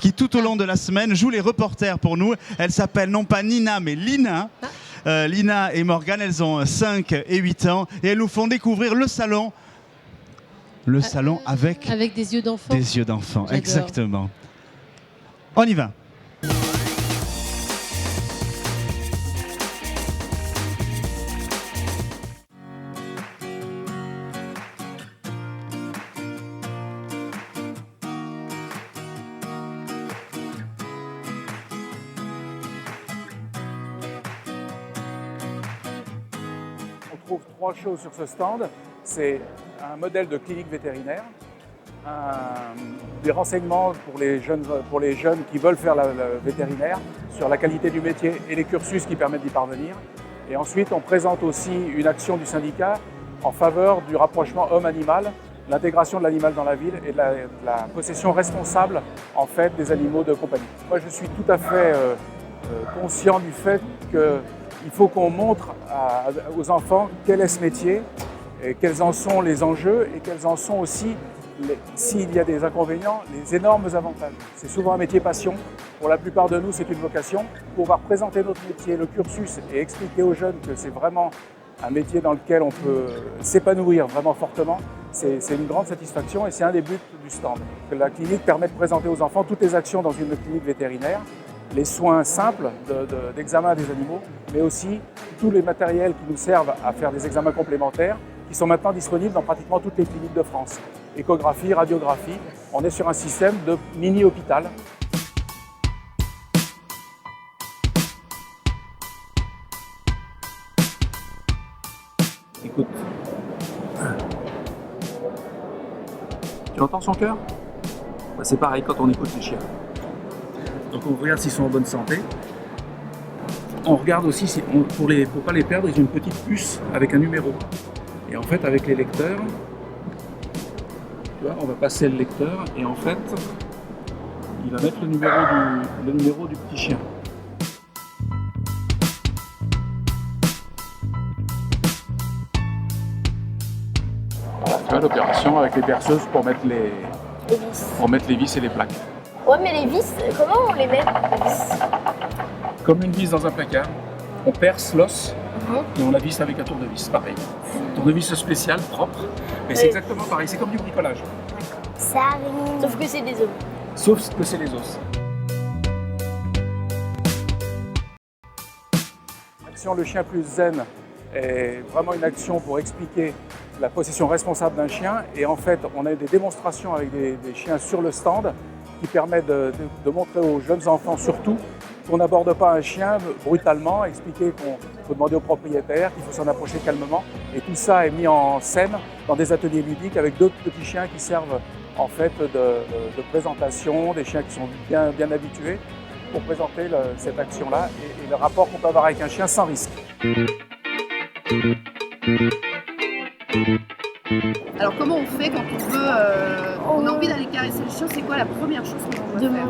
qui tout au long de la semaine joue les reporters pour nous. Elles s'appellent non pas Nina mais Lina. Lina et Morgane, elles ont 5 et 8 ans et elles nous font découvrir le salon. Le salon avec des yeux d'enfant. Des yeux d'enfant, exactement. On y va. On trouve 3 choses sur ce stand. C'est un modèle de clinique vétérinaire, des renseignements pour les jeunes qui veulent faire le vétérinaire sur la qualité du métier et les cursus qui permettent d'y parvenir. Et ensuite, on présente aussi une action du syndicat en faveur du rapprochement homme-animal, l'intégration de l'animal dans la ville et de la possession responsable en fait, des animaux de compagnie. Moi, je suis tout à fait conscient du fait qu'il faut qu'on montre aux enfants quel est ce métier, et quels en sont les enjeux et quels en sont aussi, s'il y a des inconvénients, les énormes avantages. C'est souvent un métier passion. Pour la plupart de nous, c'est une vocation. Pouvoir présenter notre métier, le cursus et expliquer aux jeunes que c'est vraiment un métier dans lequel on peut s'épanouir vraiment fortement, c'est une grande satisfaction et c'est un des buts du stand. Que la clinique permet de présenter aux enfants toutes les actions dans une clinique vétérinaire, les soins simples d'examen des animaux, mais aussi tous les matériels qui nous servent à faire des examens complémentaires qui sont maintenant disponibles dans pratiquement toutes les cliniques de France. Échographie, radiographie, on est sur un système de mini-hôpital. Écoute. Tu entends son cœur? C'est pareil quand on écoute les chiens. Donc on regarde s'ils sont en bonne santé. On regarde aussi, pour ne pas les perdre, ils ont une petite puce avec un numéro. Et en fait, avec les lecteurs, tu vois, on va passer le lecteur et en fait, il va mettre le numéro du petit chien. Voilà, tu vois l'opération avec les perceuses pour mettre les vis et les plaques. Ouais, mais les vis, comment on les met, les vis? Comme une vis dans un placard, on perce l'os et on la visse avec un tournevis, pareil. Tournevis spécial, propre, mais c'est exactement pareil, c'est comme du bricolage. Ça arrive. Sauf que c'est des os. Sauf que c'est les os. L'action Le Chien Plus Zen est vraiment une action pour expliquer la possession responsable d'un chien et en fait on a des démonstrations avec des chiens sur le stand qui permettent de montrer aux jeunes enfants surtout qu'on n'aborde pas un chien brutalement, expliquer qu'il faut demander au propriétaire, qu'il faut s'en approcher calmement. Et tout ça est mis en scène dans des ateliers ludiques avec d'autres petits chiens qui servent en fait de présentation, des chiens qui sont bien habitués pour présenter cette action-là et le rapport qu'on peut avoir avec un chien sans risque. Alors comment on fait quand on a envie d'aller caresser le chien? C'est quoi la première chose qu'on doit faire?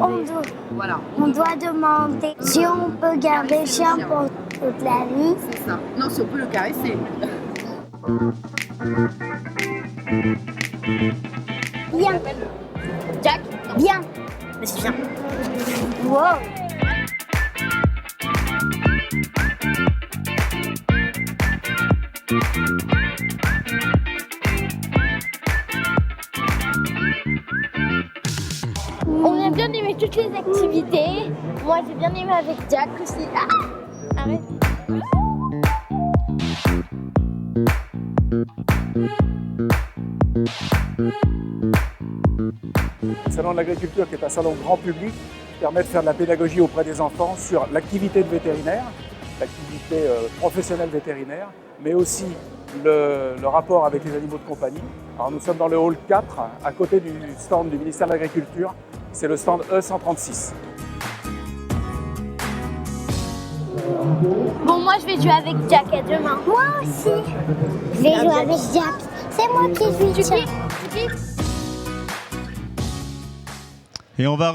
Voilà. On doit demander si on peut garder le chien pour toute la vie. C'est ça. Non, si on peut le caresser. Viens. Jack, viens. Monsieur, viens. Wow. On a bien aimé toutes les activités. Moi, j'ai bien aimé avec Jack aussi. Ah, arrête. Le Salon de l'Agriculture, qui est un salon grand public, permet de faire de la pédagogie auprès des enfants sur l'activité de vétérinaire, l'activité professionnelle vétérinaire, mais aussi le rapport avec les animaux de compagnie. Alors, nous sommes dans le hall 4, à côté du stand du ministère de l'Agriculture. C'est le stand E136. Bon, moi, je vais jouer avec Jack à demain. Moi aussi. Je vais jouer avec Jack. C'est moi qui joue. Et on va